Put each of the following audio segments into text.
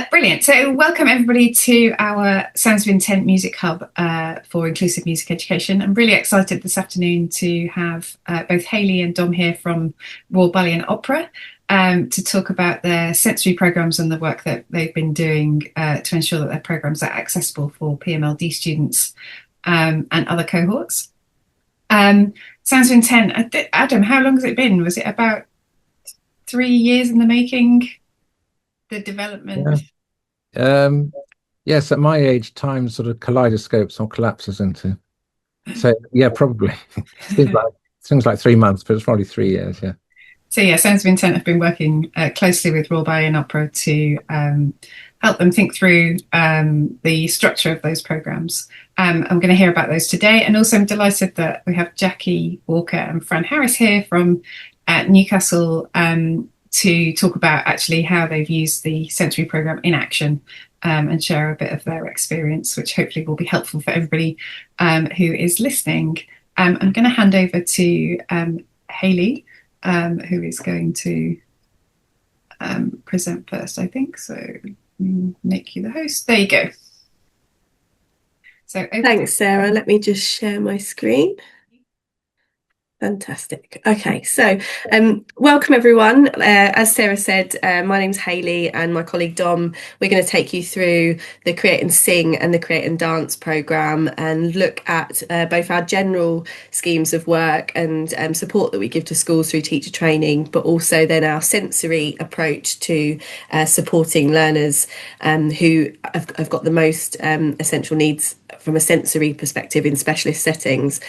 Brilliant. So, welcome everybody to our Sounds of Intent Music Hub for Inclusive Music Education. I'm really excited this afternoon to have both Hayley and Dom here from Royal Ballet and Opera to talk about their sensory programs and the work that they've been doing to ensure that their programs are accessible for PMLD students and other cohorts. Sounds of Intent, Adam, how long has it been? Was it about 3 years in the making? The development. Yes, at my age, time sort of kaleidoscopes or collapses into. So yeah, probably. Seems like 3 months, but it's probably 3 years. Yeah. So yeah, Sounds of Intent have been working closely with Royal Ballet and Opera to help them think through the structure of those programs. I'm going to hear about those today, and also I'm delighted that we have Jackie Walker and Fran Harris here from Newcastle to talk about actually how they've used the sensory program in action and share a bit of their experience, which hopefully will be helpful for everybody who is listening. I'm going to hand over to Hayley, who is going to present first, I think. So make you the host. There you go. So thanks, Sarah. Let me just share my screen. Fantastic. Okay, so welcome everyone. As Sarah said, my name's Hayley and my colleague Dom. We're going to take you through the Create and Sing and the Create and Dance programme and look at both our general schemes of work and support that we give to schools through teacher training, but also then our sensory approach to supporting learners who have got the most essential needs from a sensory perspective in specialist settings.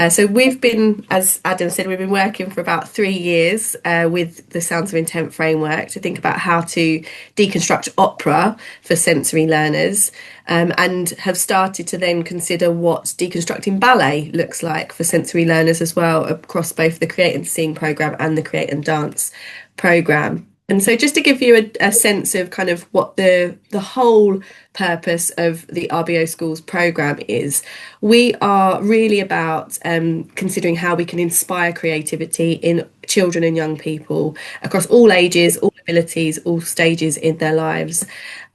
So we've been, as Adam said, we've been working for about 3 years with the Sounds of Intent framework to think about how to deconstruct opera for sensory learners, and have started to then consider what deconstructing ballet looks like for sensory learners as well, across both the Create and Sing programme and the Create and Dance programme. And so just to give you a sense of kind of what the whole purpose of the RBO Schools programme is, we are really about considering how we can inspire creativity in children and young people across all ages, all abilities, all stages in their lives.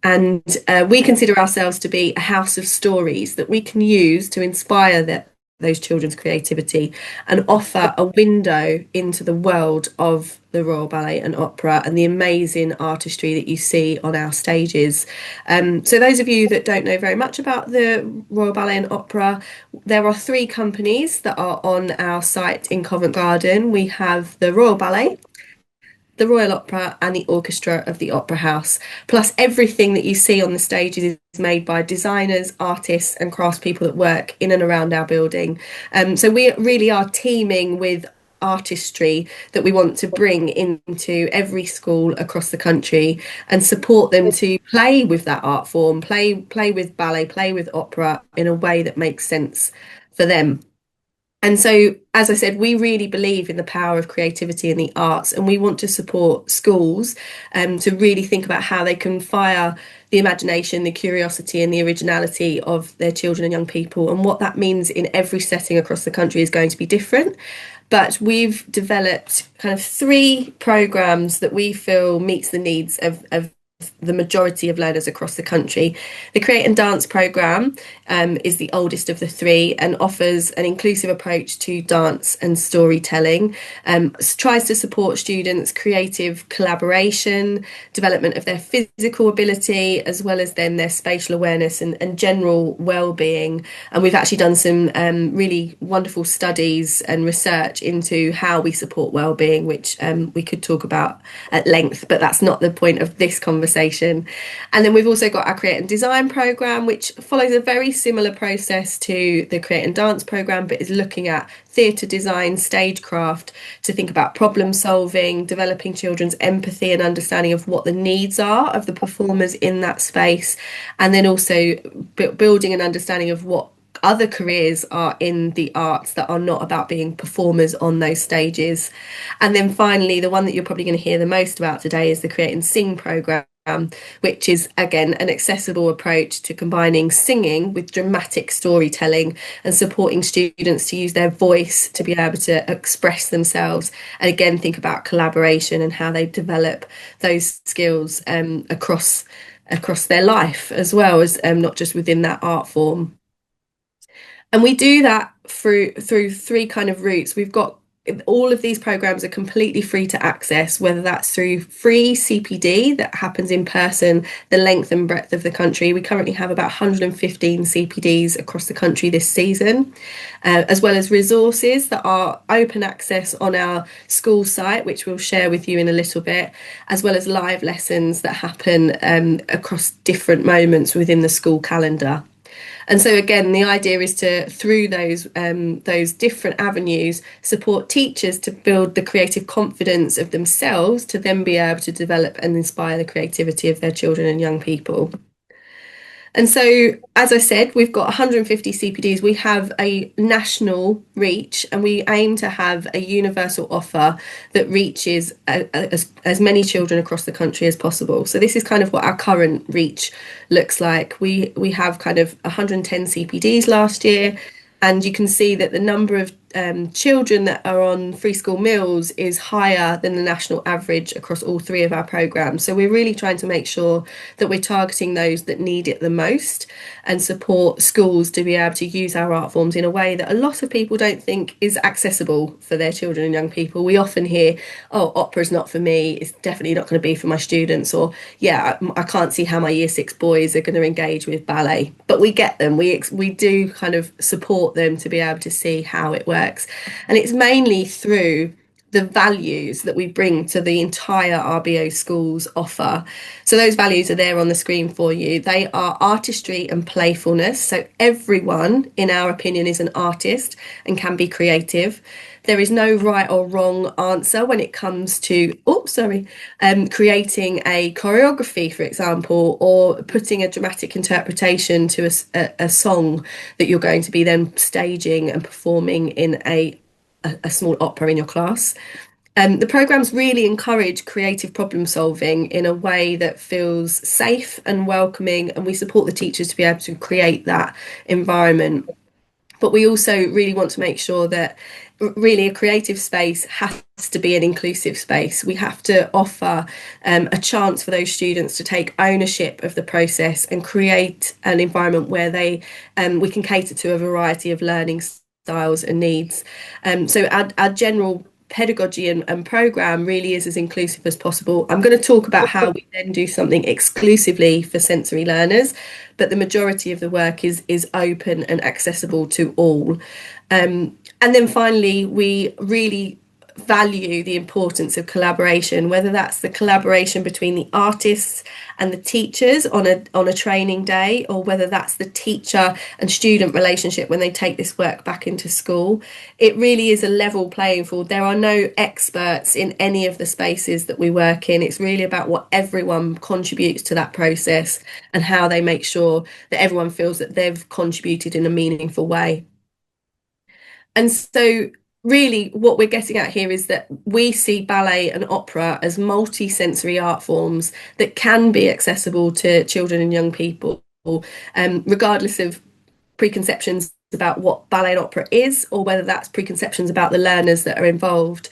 And we consider ourselves to be a house of stories that we can use to inspire those children's creativity and offer a window into the world of the Royal Ballet and Opera and the amazing artistry that you see on our stages. So those of you that don't know very much about the Royal Ballet and Opera, there are 3 companies that are on our site in Covent Garden. We have the Royal Ballet, the Royal Opera and the Orchestra of the Opera House, plus everything that you see on the stages is made by designers, artists and craftspeople that work in and around our building. So we really are teaming with artistry that we want to bring into every school across the country and support them to play with that art form, play with ballet, play with opera in a way that makes sense for them. And so, as I said, we really believe in the power of creativity in the arts, and we want to support schools to really think about how they can fire the imagination, the curiosity and the originality of their children and young people. And what that means in every setting across the country is going to be different. But we've developed kind of 3 programmes that we feel meets the needs of the majority of learners across the country. The Create and Dance programme is the oldest of the 3 and offers an inclusive approach to dance and storytelling, tries to support students' creative collaboration, development of their physical ability, as well as then their spatial awareness and general well-being. And we've actually done some really wonderful studies and research into how we support well-being, which we could talk about at length, but that's not the point of this conversation. And then we've also got our Create and Design programme, which follows a very similar process to the Create and Dance programme, but is looking at theatre design, stagecraft, to think about problem solving, developing children's empathy and understanding of what the needs are of the performers in that space, and then also building an understanding of what other careers are in the arts that are not about being performers on those stages. And then finally, the one that you're probably going to hear the most about today is the Create and Sing programme, which is again an accessible approach to combining singing with dramatic storytelling and supporting students to use their voice to be able to express themselves, and again think about collaboration and how they develop those skills across across their life, as well as not just within that art form. And we do that through three kind of routes. We've got all of these programs are completely free to access, whether that's through free CPD that happens in person, the length and breadth of the country. We currently have about 115 CPDs across the country this season, as well as resources that are open access on our school site, which we'll share with you in a little bit, as well as live lessons that happen across different moments within the school calendar. And so again, the idea is to, through those different avenues, support teachers to build the creative confidence of themselves to then be able to develop and inspire the creativity of their children and young people. And so, as I said, we've got 150 CPDs. We have a national reach, and we aim to have a universal offer that reaches as many children across the country as possible. So this is kind of what our current reach looks like. We have kind of 110 CPDs last year, and you can see that the number of children that are on free school meals is higher than the national average across all three of our programs. So we're really trying to make sure that we're targeting those that need it the most and support schools to be able to use our art forms in a way that a lot of people don't think is accessible for their children and young people. We often hear, oh, opera's not for me, it's definitely not going to be for my students, or yeah, I can't see how my year 6 boys are going to engage with ballet. But we get them, we do kind of support them to be able to see how it works. And it's mainly through the values that we bring to the entire RBO schools offer. So those values are there on the screen for you. They are artistry and playfulness. So everyone, in our opinion, is an artist and can be creative. There is no right or wrong answer when it comes to, creating a choreography, for example, or putting a dramatic interpretation to a song that you're going to be then staging and performing in a small opera in your class. The programs really encourage creative problem solving in a way that feels safe and welcoming, and we support the teachers to be able to create that environment. But we also really want to make sure that really a creative space has to be an inclusive space. We have to offer a chance for those students to take ownership of the process and create an environment where we can cater to a variety of learning styles and needs. So our general pedagogy and program really is as inclusive as possible. I'm going to talk about how we then do something exclusively for sensory learners, but the majority of the work is open and accessible to all. And then finally, we really value the importance of collaboration, whether that's the collaboration between the artists and the teachers on a training day, or whether that's the teacher and student relationship when they take this work back into school. It really is a level playing field. There are no experts in any of the spaces that we work in. It's really about what everyone contributes to that process and how they make sure that everyone feels that they've contributed in a meaningful way. And so really what we're getting at here is that we see ballet and opera as multi-sensory art forms that can be accessible to children and young people, regardless of preconceptions about what ballet and opera is, or whether that's preconceptions about the learners that are involved.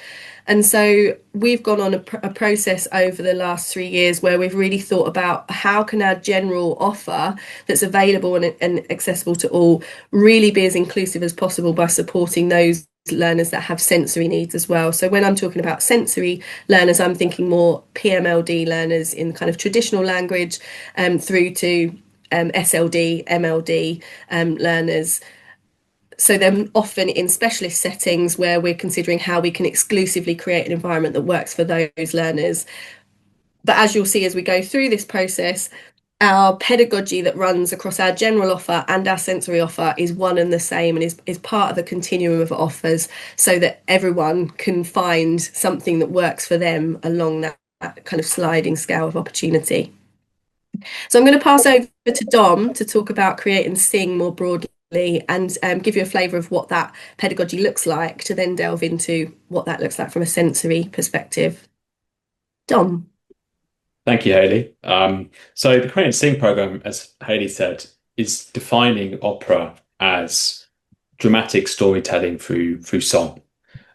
And so we've gone on a process over the last 3 years where we've really thought about how can our general offer that's available and accessible to all really be as inclusive as possible by supporting those learners that have sensory needs as well. So when I'm talking about sensory learners, I'm thinking more PMLD learners in kind of traditional language, through to SLD, MLD learners. So they're often in specialist settings where we're considering how we can exclusively create an environment that works for those learners. But as you'll see as we go through this process, our pedagogy that runs across our general offer and our sensory offer is one and the same, and is part of the continuum of offers, so that everyone can find something that works for them along that kind of sliding scale of opportunity. So I'm going to pass over to Dom to talk about Create and Sing more broadly, and give you a flavour of what that pedagogy looks like, to then delve into what that looks like from a sensory perspective. Dom. Thank you, Hayley. So the Create and Sing programme, as Hayley said, is defining opera as dramatic storytelling through song.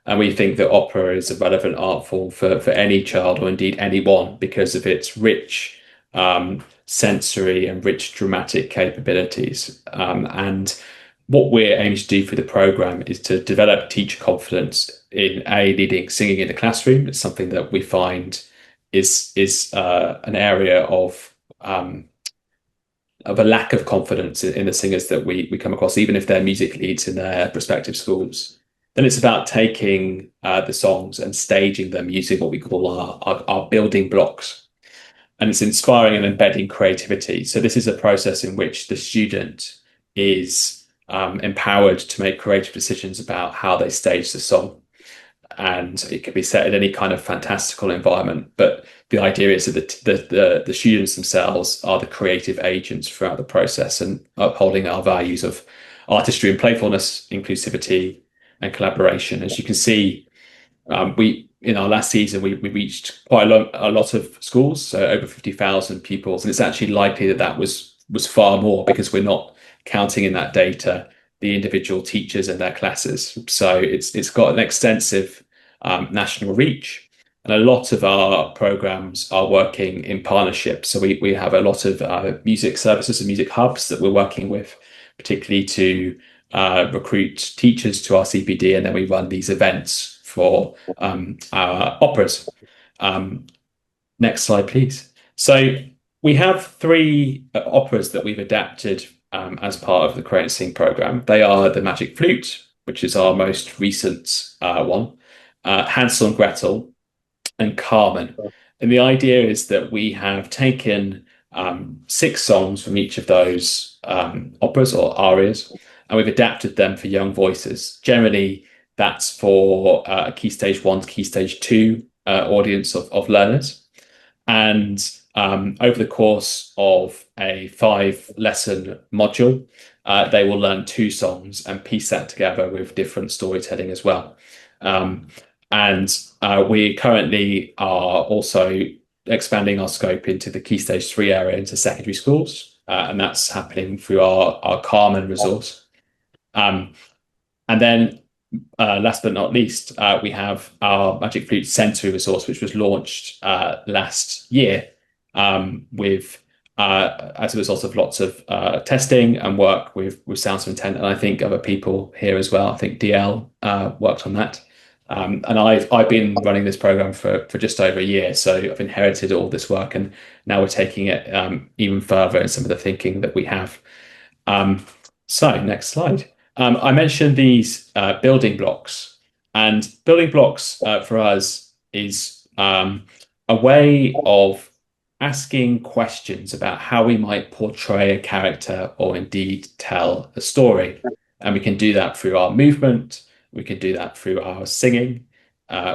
And we think that opera is a relevant art form for any child, or indeed anyone, because of its rich sensory and rich dramatic capabilities. And what we're aiming to do for the program is to develop teacher confidence in leading singing in the classroom. It's something that we find is an area of a lack of confidence in the singers that we come across, even if they're music leads in their respective schools. Then it's about taking the songs and staging them using what we call our building blocks. And it's inspiring and embedding creativity. So this is a process in which the student is empowered to make creative decisions about how they stage the song. And it can be set in any kind of fantastical environment. But the idea is that the students themselves are the creative agents throughout the process and upholding our values of artistry and playfulness, inclusivity, and collaboration. As you can see, in our last season, we reached quite a lot of schools, so over 50,000 pupils. And it's actually likely that was far more, because we're not counting in that data the individual teachers and their classes. So it's got an extensive national reach. And a lot of our programs are working in partnership. So we have a lot of music services and music hubs that we're working with, particularly to recruit teachers to our CPD, and then we run these events for our operas. Next slide, please. So we have 3 operas that we've adapted as part of the Create and Sing program. They are The Magic Flute, which is our most recent one, Hansel and Gretel, and Carmen. And the idea is that we have taken 6 songs from each of those operas or arias, and we've adapted them for young voices. Generally, that's for a Key Stage 1 to Key Stage 2 audience of learners. And over the course of a 5-lesson module, they will learn 2 songs and piece that together with different storytelling as well. And we currently are also expanding our scope into the Key Stage 3 area into secondary schools, and that's happening through our Carmen resource. And then last but not least, we have our Magic Flute sensory resource, which was launched last year with as a result of lots of testing and work with Sounds of Intent, and I think other people here as well. I think DL worked on that. And I've been running this program for just over a year, so I've inherited all this work, and now we're taking it even further in some of the thinking that we have. So next slide. I mentioned these building blocks, and building blocks for us is a way of asking questions about how we might portray a character or indeed tell a story. And we can do that through our movement, we can do that through our singing,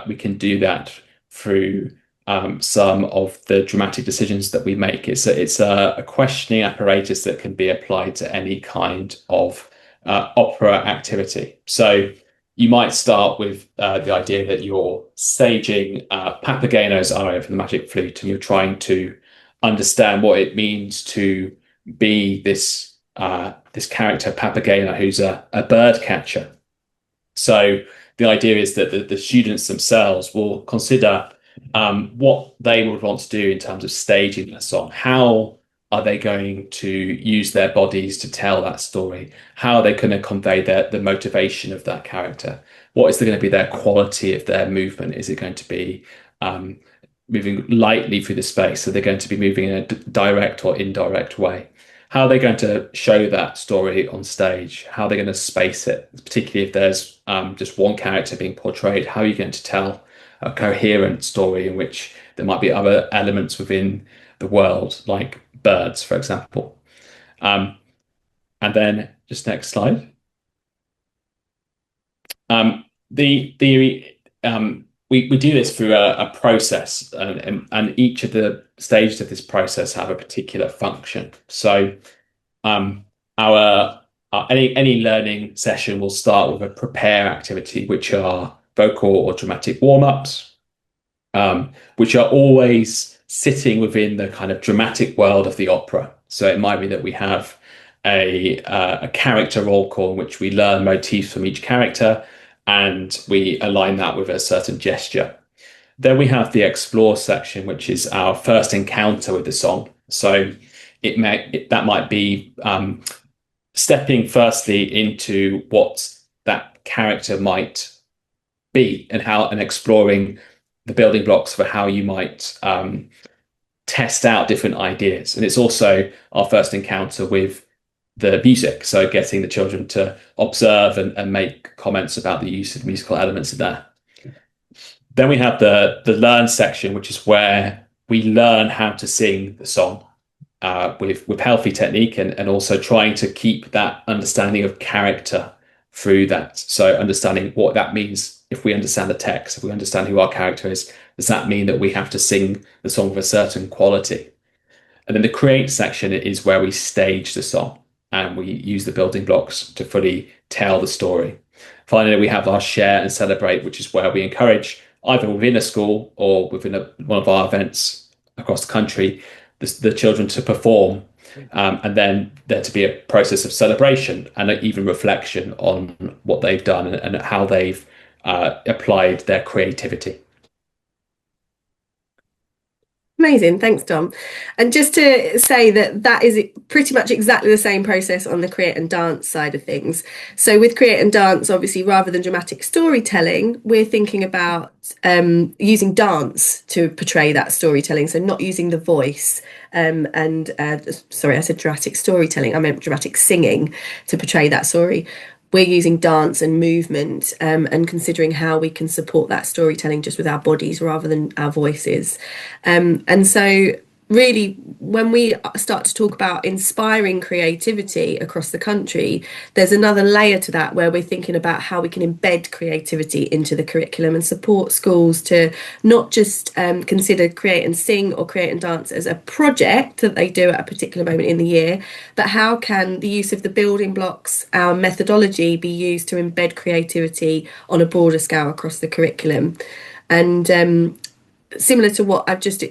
we can do that through some of the dramatic decisions that we make. It's a questioning apparatus that can be applied to any kind of opera activity. So you might start with the idea that you're staging Papageno's aria for the Magic Flute, and you're trying to understand what it means to be this character Papageno, who's a bird catcher. So the idea is that the students themselves will consider what they would want to do in terms of staging their song. How are they going to use their bodies to tell that story? How are they going to convey the motivation of that character? What is going to be their quality of their movement? Is it going to be moving lightly through the space? Are they going to be moving in a direct or indirect way? How are they going to show that story on stage? How are they going to space it? Particularly if there's just one character being portrayed, how are you going to tell a coherent story in which there might be other elements within the world, like birds, for example? And then just next slide. We do this through a process, and each of the stages of this process have a particular function. So any learning session will start with a prepare activity, which are vocal or dramatic warm-ups, which are always sitting within the kind of dramatic world of the opera. So it might be that we have a character roll call in which we learn motifs from each character, and we align that with a certain gesture. Then we have the explore section, which is our first encounter with the song. So that might be stepping firstly into what that character might be and exploring the building blocks for how you might test out different ideas. And it's also our first encounter with the music, so getting the children to observe and make comments about the use of musical elements in there. Then we have the learn section, which is where we learn how to sing the song with healthy technique and also trying to keep that understanding of character through that. So understanding what that means. If we understand the text, if we understand who our character is, does that mean that we have to sing the song with a certain quality? And then the create section is where we stage the song and we use the building blocks to fully tell the story. Finally, we have our share and celebrate, which is where we encourage either within a school or within one of our events across the country, the children to perform, and then there to be a process of celebration and even reflection on what they've done and how they've applied their creativity. Amazing, thanks, Dom. And just to say that is pretty much exactly the same process on the create and dance side of things. So with create and dance, obviously, rather than dramatic storytelling, we're thinking about using dance to portray that storytelling. So not using the voice. Sorry, I said dramatic storytelling. I meant dramatic singing to portray that story. We're using dance and movement and considering how we can support that storytelling just with our bodies rather than our voices. And so really, when we start to talk about inspiring creativity across the country, there's another layer to that where we're thinking about how we can embed creativity into the curriculum and support schools to not just consider create and sing or create and dance as a project that they do at a particular moment in the year, but how can the use of the building blocks, our methodology, be used to embed creativity on a broader scale across the curriculum. And similar to what I've just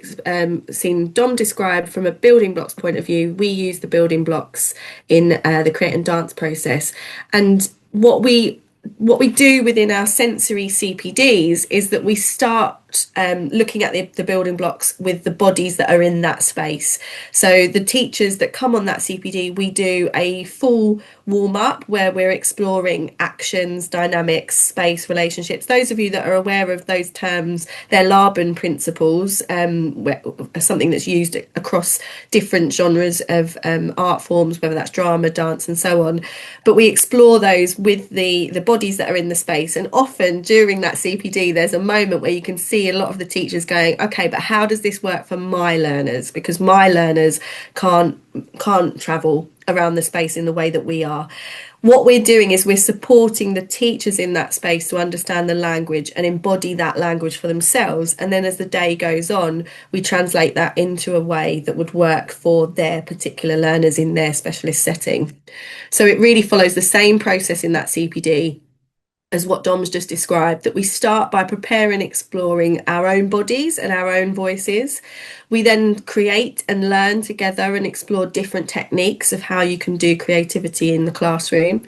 seen Dom describe from a building blocks point of view, we use the building blocks in the create and dance process. And what we do within our sensory CPDs is that we start looking at the building blocks with the bodies that are in that space. So the teachers that come on that CPD, we do a full warm-up where we're exploring actions, dynamics, space, relationships. Those of you that are aware of those terms, they're Laban principles, something that's used across different genres of art forms, whether that's drama, dance, and so on. But we explore those with the bodies that are in the space. And often during that CPD, there's a moment where you can see a lot of the teachers going, okay, but how does this work for my learners? Because my learners can't travel around the space in the way that we are. What we're doing is we're supporting the teachers in that space to understand the language and embody that language for themselves. And then as the day goes on, we translate that into a way that would work for their particular learners in their specialist setting. So it really follows the same process in that CPD as what Dom's just described, that we start by preparing, exploring our own bodies and our own voices. We then create and learn together and explore different techniques of how you can do creativity in the classroom,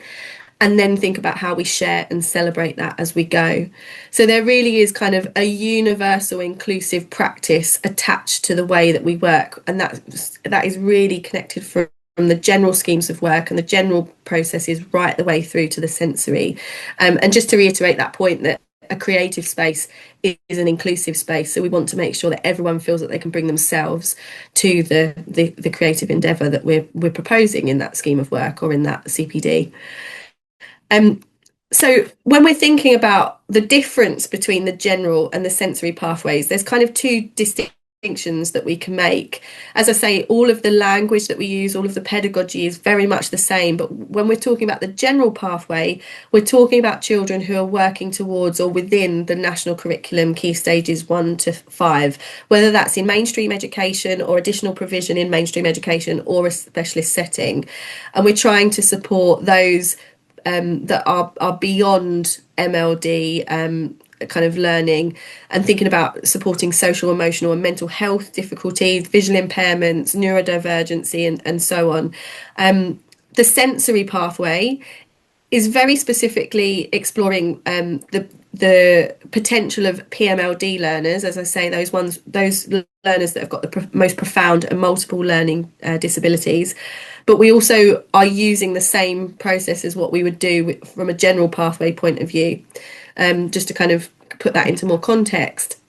and then think about how we share and celebrate that as we go. So there really is kind of a universal inclusive practice attached to the way that we work, and that is really connected from the general schemes of work and the general processes right the way through to the sensory. And just to reiterate that point, that a creative space is an inclusive space. So we want to make sure that everyone feels that they can bring themselves to the creative endeavour that we're proposing in that scheme of work or in that CPD. So when we're thinking about the difference between the general and the sensory pathways, there's kind of two distinctions that we can make. As I say, all of the language that we use, all of the pedagogy is very much the same. But when we're talking about the general pathway, we're talking about children who are working towards or within the national curriculum key stages 1 to 5, whether that's in mainstream education or additional provision in mainstream education or a specialist setting. And we're trying to support those that are beyond MLD kind of learning, and thinking about supporting social, emotional and mental health difficulties, visual impairments, neurodivergency and so on. The sensory pathway is very specifically exploring the potential of PMLD learners, as I say, those learners that have got the most profound and multiple learning disabilities. But we also are using the same process as what we would do from a general pathway point of view. Just to kind of put that into more context,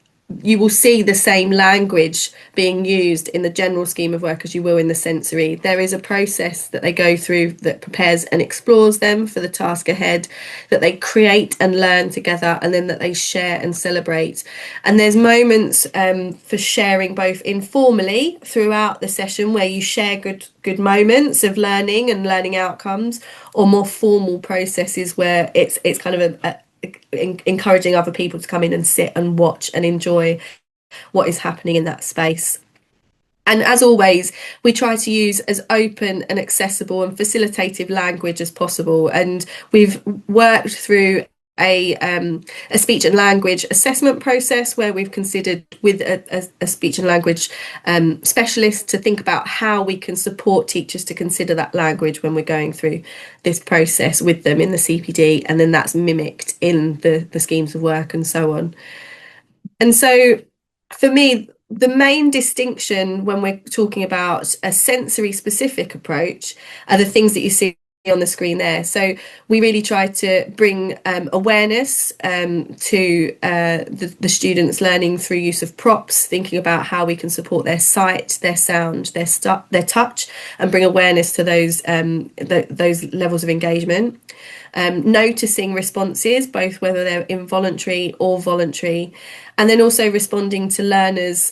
you will see the same language being used in the general scheme of work as you will in the sensory. There is a process that they go through that prepares and explores them for the task ahead, that they create and learn together, and then that they share and celebrate. And there's moments for sharing both informally throughout the session where you share good moments of learning and learning outcomes, or more formal processes where it's kind of encouraging other people to come in and sit and watch and enjoy what is happening in that space. And as always, we try to use as open and accessible and facilitative language as possible. And we've worked through a speech and language assessment process where we've considered with a speech and language specialist to think about how we can support teachers to consider that language when we're going through this process with them in the CPD, and then that's mimicked in the schemes of work and so on. And so for me, the main distinction when we're talking about a sensory specific approach are the things that you see on the screen there. So we really try to bring awareness to the students learning through use of props, thinking about how we can support their sight, their sound, their touch, and bring awareness to those levels of engagement. Noticing responses, both whether they're involuntary or voluntary, and then also responding to learners,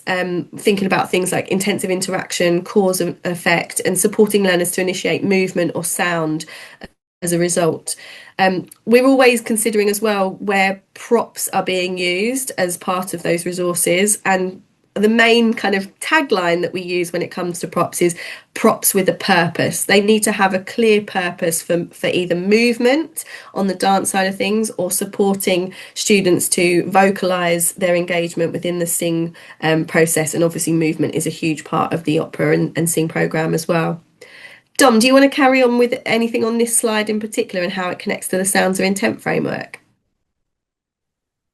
thinking about things like intensive interaction, cause and effect, and supporting learners to initiate movement or sound as a result. We're always considering as well where props are being used as part of those resources, and the main kind of tagline that we use when it comes to props is props with a purpose. They need to have a clear purpose for either movement on the dance side of things, or supporting students to vocalise their engagement within the sing process. And obviously movement is a huge part of the opera and sing programme as well. Dom, do you want to carry on with anything on this slide in particular and how it connects to the Sounds of Intent framework?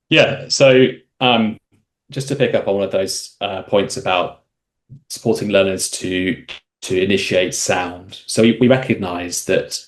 Yeah, so just to pick up on one of those points about supporting learners to initiate sound. So we recognise that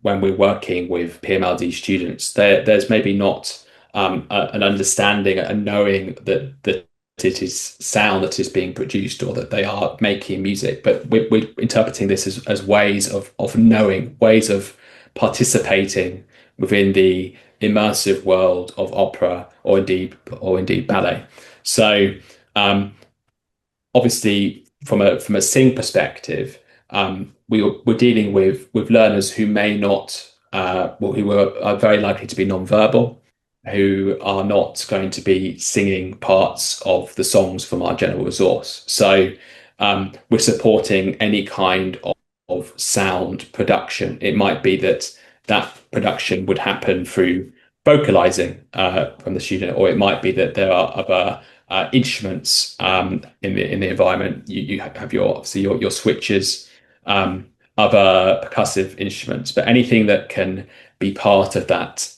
when we're working with PMLD students, there's maybe not an understanding and knowing that it is sound that is being produced or that they are making music, but we're interpreting this as ways of knowing, ways of participating within the immersive world of opera or indeed ballet. So obviously from a sing perspective, we're dealing with learners who may not who are very likely to be non-verbal, who are not going to be singing parts of the songs from our general resource. So we're supporting any kind of sound production. It might be that production would happen through vocalizing from the student, or it might be that there are other instruments in the environment. You have your switches, other percussive instruments, but anything that can be part of that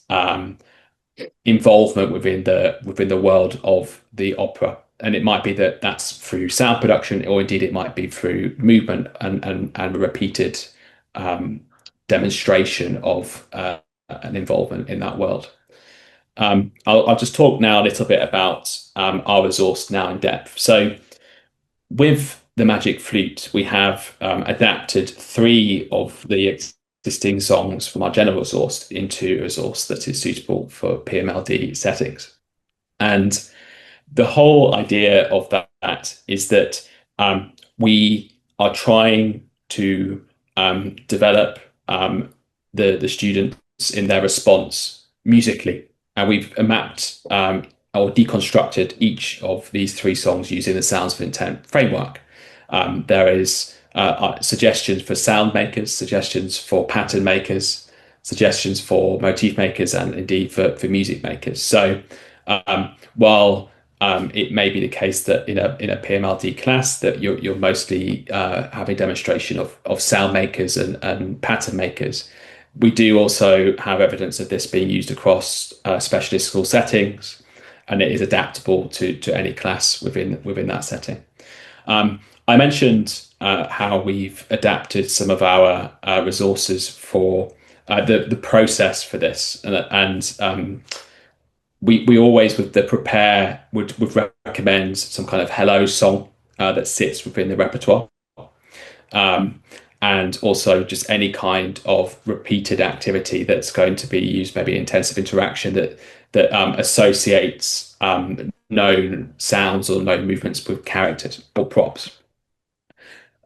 involvement within the world of the opera. And it might be that that's through sound production, or indeed it might be through movement and repeated demonstration of an involvement in that world. I'll just talk now a little bit about our resource now in depth. So with the Magic Flute, we have adapted 3 of the existing songs from our general resource into a resource that is suitable for PMLD settings. And the whole idea of that is that we are trying to develop the students in their response musically. And we've mapped or deconstructed each of these 3 songs using the Sounds of Intent framework. There is suggestions for sound makers, suggestions for pattern makers, suggestions for motif makers, and indeed for music makers. So while it may be the case that in a PMLD class that you're mostly having demonstration of sound makers and pattern makers, We do also have evidence of this being used across specialist school settings, and it is adaptable to any class within that setting. I mentioned how we've adapted some of our resources for the process for this, and we always with the prepare would recommend some kind of hello song that sits within the repertoire, and also just any kind of repeated activity that's going to be used, maybe intensive interaction that associates known sounds or known movements with characters or props.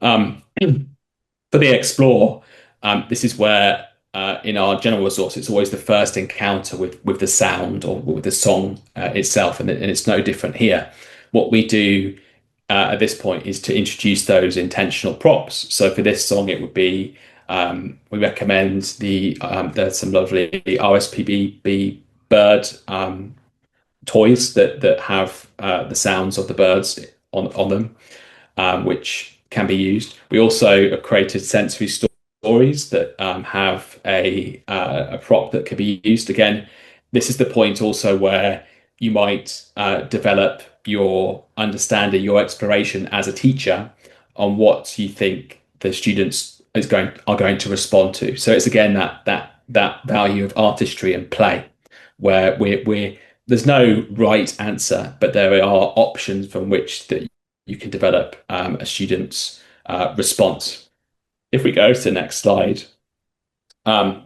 For the explore, this is where in our general resource, it's always the first encounter with the sound or with the song itself, and it's no different here. What we do at this point is to introduce those intentional props. So for this song, it would be we recommend there's some lovely RSPB bird toys that have the sounds of the birds on them, which can be used. We also have created sensory stories that have a prop that can be used. Again, this is the point also where you might develop your understanding, your exploration as a teacher on what you think the students are going to respond to. So it's again that value of artistry and play, where there's no right answer, but there are options from which that you can develop a student's response. If we go to the next slide, I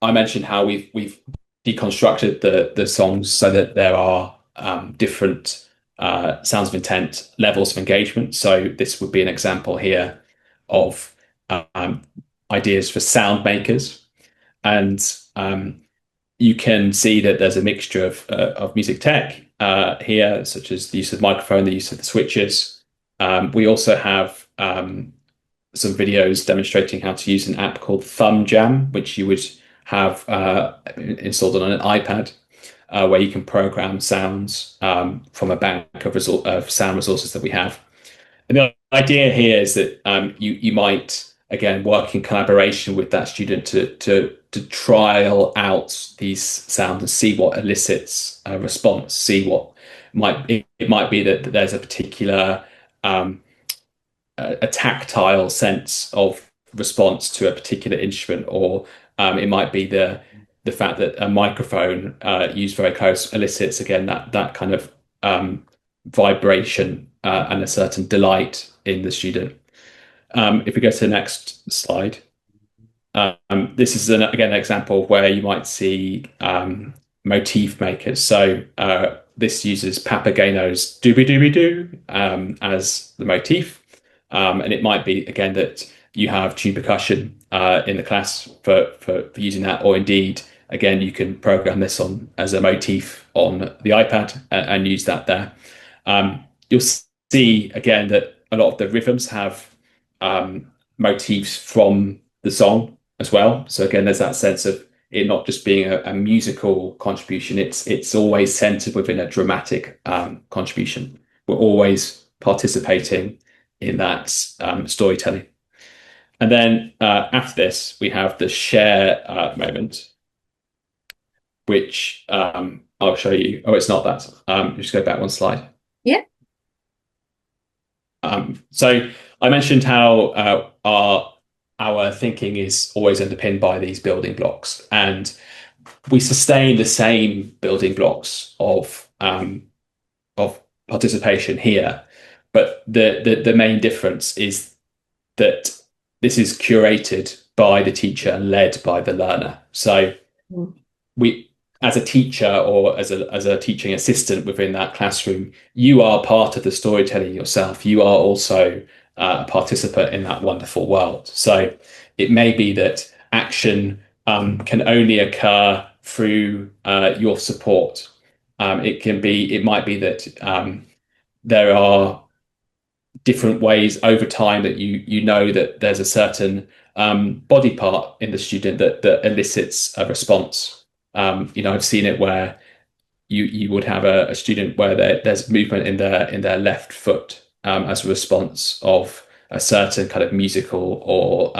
mentioned how we've deconstructed the songs so that there are different sounds of intent, levels of engagement. So this would be an example here of ideas for sound makers, and you can see that there's a mixture of music tech here, such as the use of the microphone, the use of the switches. We also have some videos demonstrating how to use an app called Thumb Jam, which you would have installed on an iPad, where you can program sounds from a bank of sound resources that we have. And the idea here is that you might, again, work in collaboration with that student to trial out these sounds and see what elicits a response, see what it might be that there's a particular a tactile sense of response to a particular instrument, or it might be the fact that a microphone used very close elicits again that kind of vibration and a certain delight in the student. If we go to the next slide, this is again an example where you might see motif makers. So this uses Papageno's Doobie Doobie Doo as the motif. And it might be, again, that you have tune percussion in the class for using that, or indeed, again, you can program this on as a motif on the iPad and use that there. You'll see, again, that a lot of the rhythms have motifs from the song as well. So again, there's that sense of it not just being a musical contribution, it's always centered within a dramatic contribution. We're always participating in that storytelling. And then after this, we have the share moment, which I'll show you. Oh, it's not that. Just go back one slide. Yeah. So I mentioned how our thinking is always underpinned by these building blocks, and we sustain the same building blocks of participation here. But the main difference is that this is curated by the teacher and led by the learner. So we, as a teacher or as a teaching assistant within that classroom, you are part of the storytelling yourself. You are also a participant in that wonderful world. So it may be that action can only occur through your support. It might be that there are different ways over time that you know that there's a certain body part in the student that elicits a response. I've seen it where you would have a student where there's movement in their left foot as a response of a certain kind of musical or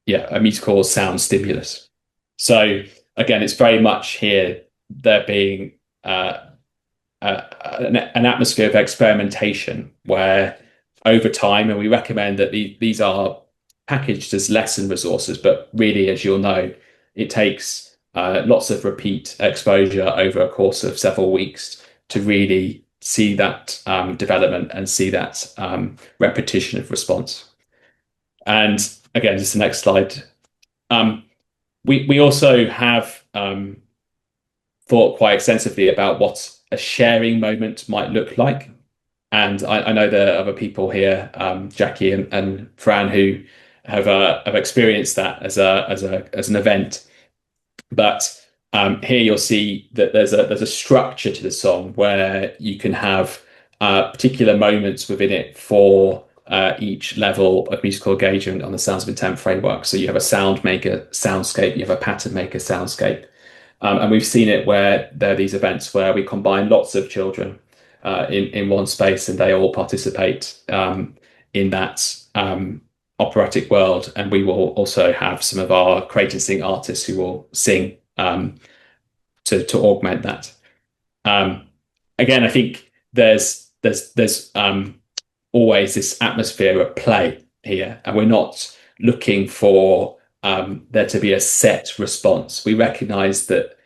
a musical sound stimulus. So again, it's very much here there being an atmosphere of experimentation where over time, and we recommend that these are packaged as lesson resources, but really, as you'll know, it takes lots of repeat exposure over a course of several weeks to really see that development and see that repetition of response. And again, just the next slide. We also have thought quite extensively about what a sharing moment might look like. And I know there are other people here, Jackie and Fran, who have experienced that as an event. But here you'll see that there's a structure to the song where you can have particular moments within it for each level of musical engagement on the Sounds of Intent framework. So you have a sound maker soundscape, you have a pattern maker soundscape. And we've seen it where there are these events where we combine lots of children in one space and they all participate in that operatic world. And we will also have some of our create and sing artists who will sing to augment that. Again, I think there's always this atmosphere of play here, and we're not looking for there to be a set response. We recognize that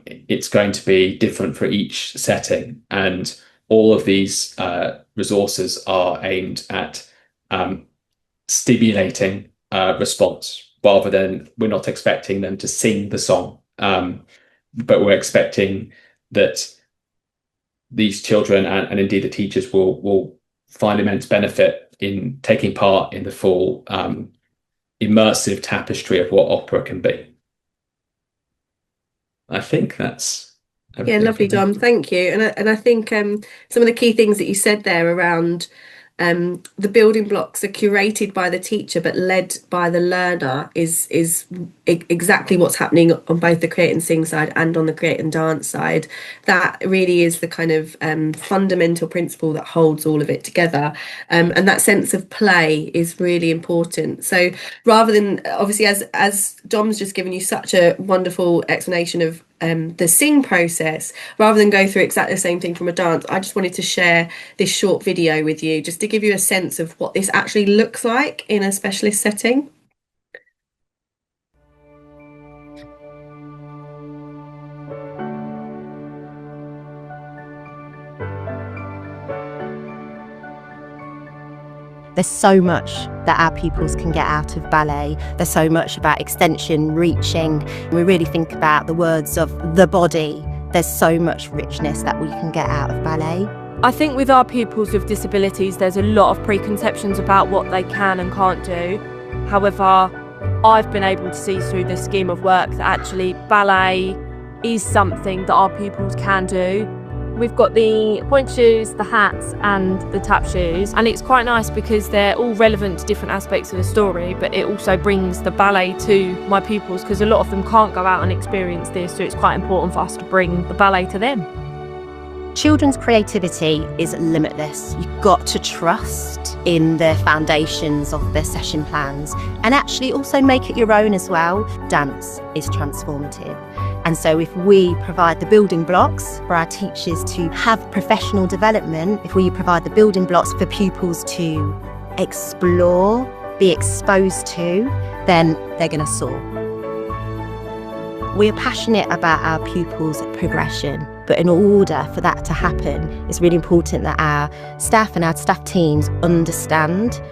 it's going to be different for each setting, and all of these resources are aimed at stimulating response, rather than we're not expecting them to sing the song, but we're expecting that these children and indeed the teachers will find immense benefit in taking part in the full immersive tapestry of what opera can be. I think that's everything. Yeah, lovely, Dom. Thank you. And I think some of the key things that you said there around the building blocks are curated by the teacher but led by the learner is exactly what's happening on both the create and sing side and on the create and dance side. That really is the kind of fundamental principle that holds all of it together, and that sense of play is really important. So rather than, obviously, as Dom's just given you such a wonderful explanation of the sing process, rather than go through exactly the same thing from a dance, I just wanted to share this short video with you just to give you a sense of what this actually looks like in a specialist setting. There's so much that our pupils can get out of ballet. There's so much about extension, reaching. We really think about the words of the body. There's so much richness that we can get out of ballet. I think with our pupils with disabilities, there's a lot of preconceptions about what they can and can't do. However, I've been able to see through the scheme of work that actually ballet is something that our pupils can do. We've got the point shoes, the hats and the tap shoes, and it's quite nice because they're all relevant to different aspects of the story, but it also brings the ballet to my pupils because a lot of them can't go out and experience this, so it's quite important for us to bring the ballet to them. Children's creativity is limitless. You've got to trust in the foundations of their session plans and actually also make it your own as well. Dance is transformative. And so if we provide the building blocks for our teachers to have professional development, if we provide the building blocks for pupils to explore, be exposed to, then they're going to soar. We're passionate about our pupils' progression, but in order for that to happen, it's really important that our staff and our staff teams understand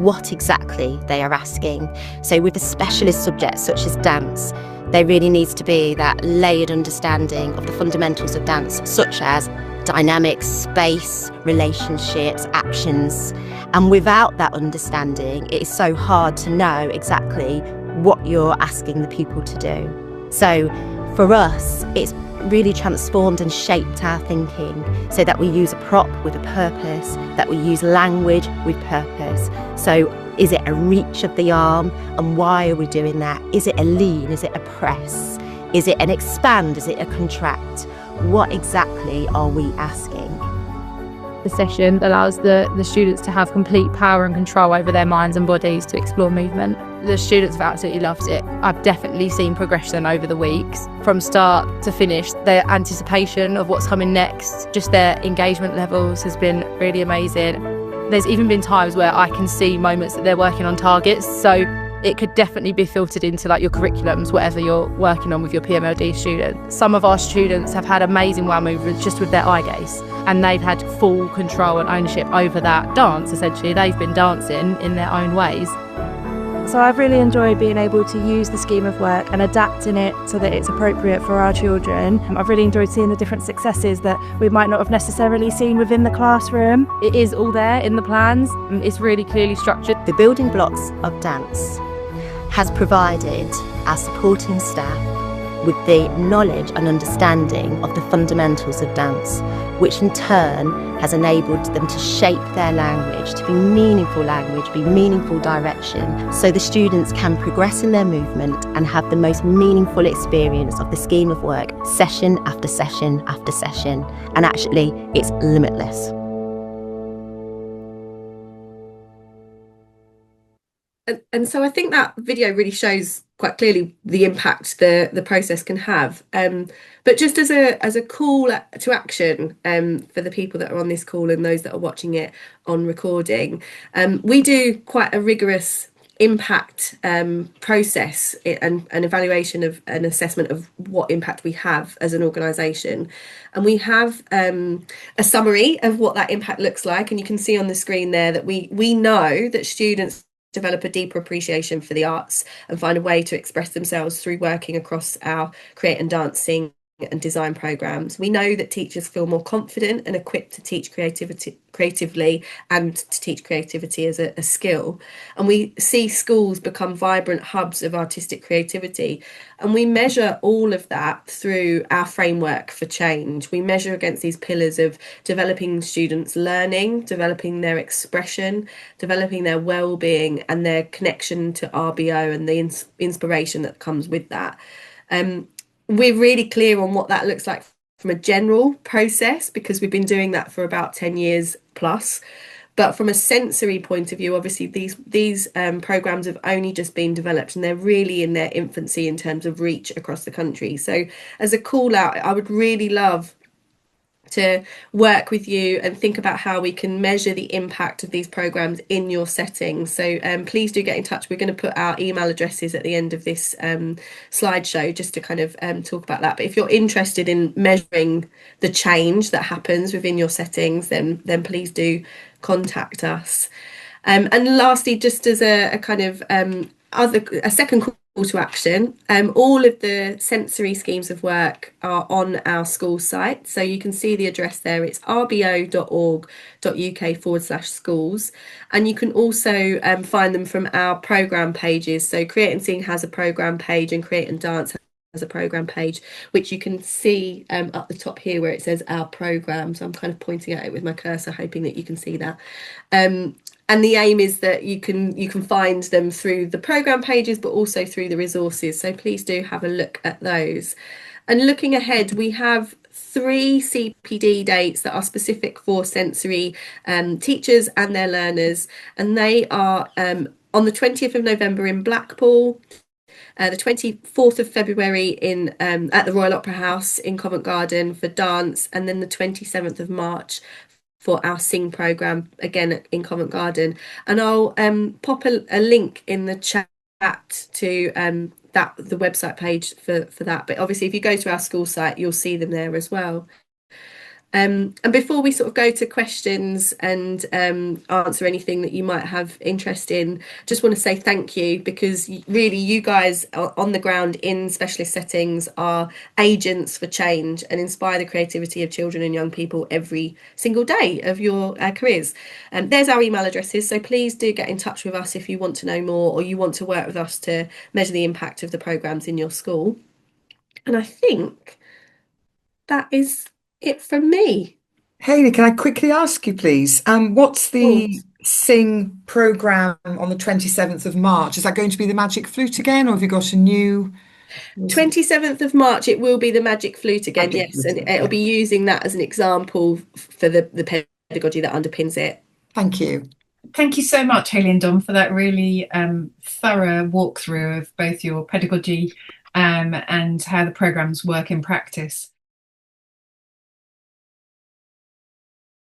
what exactly they are asking. So with the specialist subjects such as dance, there really needs to be that layered understanding of the fundamentals of dance, such as dynamics, space, relationships, actions. And without that understanding, it is so hard to know exactly what you're asking the pupil to do. So for us, it's really transformed and shaped our thinking so that we use a prop with a purpose, that we use language with purpose. So is it a reach of the arm, and why are we doing that? Is it a lean? Is it a press? Is it an expand? Is it a contract? What exactly are we asking? The session allows the students to have complete power and control over their minds and bodies to explore movement. The students have absolutely loved it. I've definitely seen progression over the weeks. From start to finish, their anticipation of what's coming next, just their engagement levels has been really amazing. There's even been times where I can see moments that they're working on targets, so it could definitely be filtered into like your curriculums, whatever you're working on with your PMLD students. Some of our students have had amazing wow movements just with their eye gaze, and they've had full control and ownership over that dance. Essentially, they've been dancing in their own ways. So I've really enjoyed being able to use the scheme of work and adapting it so that it's appropriate for our children. I've really enjoyed seeing the different successes that we might not have necessarily seen within the classroom. It is all there in the plans. It's really clearly structured. The building blocks of dance has provided our supporting staff with the knowledge and understanding of the fundamentals of dance, which in turn has enabled them to shape their language to be meaningful language, be meaningful direction, so the students can progress in their movement and have the most meaningful experience of the scheme of work, session after session after session. And actually, it's limitless. And so I think that video really shows quite clearly the impact the process can have. But just as a call to action for the people that are on this call and those that are watching it on recording, we do quite a rigorous impact process and an evaluation of an assessment of what impact we have as an organisation. And we have a summary of what that impact looks like. And you can see on the screen there that we know that students develop a deeper appreciation for the arts and find a way to express themselves through working across our create and dancing and design programs. We know that teachers feel more confident and equipped to teach creatively and to teach creativity as a skill. And we see schools become vibrant hubs of artistic creativity. And we measure all of that through our framework for change. We measure against these pillars of developing students' learning, developing their expression, developing their well-being and their connection to RBO and the inspiration that comes with that. We're really clear on what that looks like from a general process because we've been doing that for about 10 years plus. But from a sensory point of view, obviously these programs have only just been developed and they're really in their infancy in terms of reach across the country. So as a call out, I would really love to work with you and think about how we can measure the impact of these programs in your setting. So please do get in touch. We're going to put our email addresses at the end of this slideshow just to kind of talk about that. But if you're interested in measuring the change that happens within your settings, then please do contact us. And lastly, just as a kind of a second call to action, all of the sensory schemes of work are on our school site, so you can see the address there. It's rbo.org.uk/schools, and you can also find them from our programme pages. So Create and Sing has a programme page and Create and Dance has a programme page, which you can see up the top here where it says our programme. So I'm kind of pointing at it with my cursor, hoping that you can see that. And the aim is that you can find them through the programme pages, but also through the resources. So please do have a look at those. And looking ahead, we have 3 CPD dates that are specific for sensory teachers and their learners. And they are on the 20th of November in Blackpool, the 24th of February in at the Royal Opera House in Covent Garden for dance, and then the 27th of March for our Sing programme, again in Covent Garden. And I'll pop a link in the chat to the website page for that. But obviously, if you go to our school site, you'll see them there as well. And before we sort of go to questions and answer anything that you might have interest in, just want to say thank you, because really you guys on the ground in specialist settings are agents for change and inspire the creativity of children and young people every single day of your careers. There's our email addresses, so please do get in touch with us if you want to know more or you want to work with us to measure the impact of the programmes in your school. And I think that is it from me. Hayley, can I quickly ask you, please, what's the Sing programme on the 27th of March? Is that going to be the Magic Flute again, or have you got a new... 27th of March, it will be the Magic Flute again, yes, and it'll be using that as an example for the pedagogy that underpins it. Thank you. Thank you so much, Hayley and Dom, for that really thorough walkthrough of both your pedagogy and how the programmes work in practice.